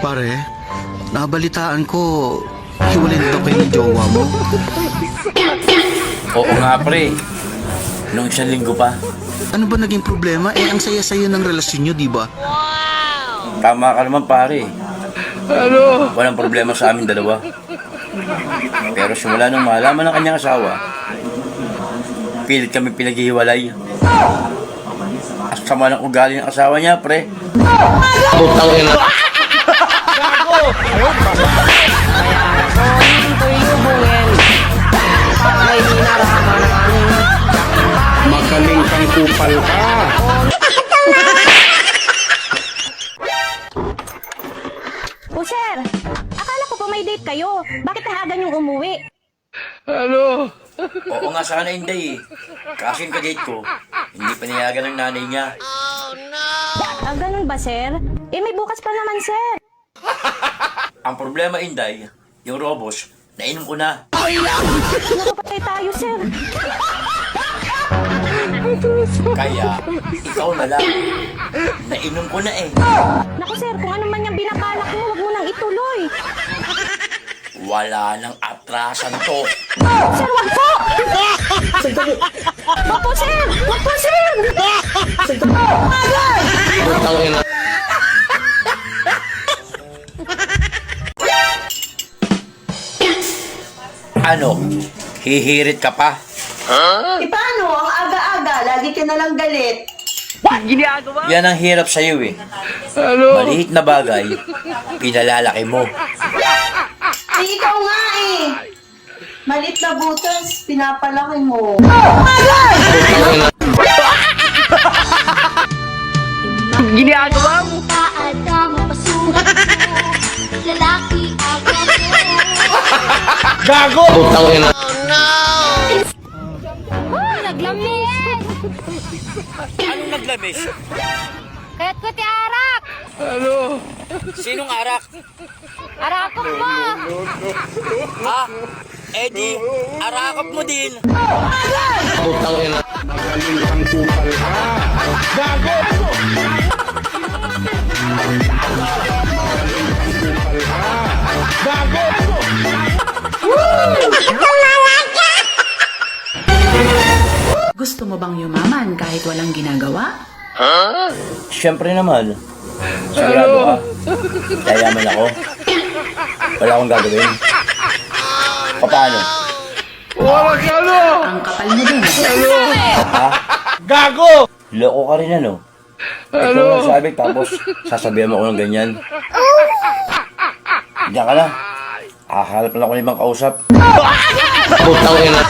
Pare, nabalitaan ko, hiwalay na daw kayo ng jowa mo. Oo nga pre, nung isang linggo pa. Ano ba naging problema? Eh, ang saya-saya ng relasyon nyo, di ba? Tama ka naman pare. Walang problema sa amin dalawa. Pero simula nung malaman ng kanyang asawa, pilit kami pinaghihiwalay. At sama ng ugali ng asawa niya pre. Putang ina. Magaling kang kupal ka. O sir, akala ko pa may date kayo. Bakit ang aga niyong umuwi? Oo nga sana hindi eh. Kasi yung kadate ko, hindi panayagan ng nanay niya. Ah, ganun ba sir? Eh may bukas pa naman sir. Ang problema Inday, yung robos, nainom ko na. Nakapatay tayo sir. Kaya, ikaw na lang. Nainom ko na eh. Naku sir, kung ano man yung binabalak mo, huwag mo nang ituloy. Wala nang atrasan to. Sir, wag po! Wag po sir! Wag po sir! Putang ina. Ano? Hihirit ka pa? Eh paano? Ang aga-aga, lagi ka nalang galit. Yan ang hirap sa'yo eh. Maliit na bagay, pinalalaki mo. Eh ikaw nga eh. Malit na butas, pinapalaki mo. Putang ina. Taada mapasukat mo, lalaki agad mo. Putang ina. Naglamis! Anong naglamis? Kahit ko ti arak! Sinong arak? Arakot mo! Ha? Eddie, arakap mo din. Putang ina. Magaling kang kupal ka. Gusto mo bang yumaman kahit walang ginagawa? Siyempre naman. Sigurado ka. Yayaman ako. Wala akong gagawin. Paano? Ang kapal mo din. Ha? Loko ka rin ano? Ikaw lang sabi tapos sasabihan mo ako ng ganyan. Diyan ka na. Hahanap lang ako ng ibang kausap. Putang ina.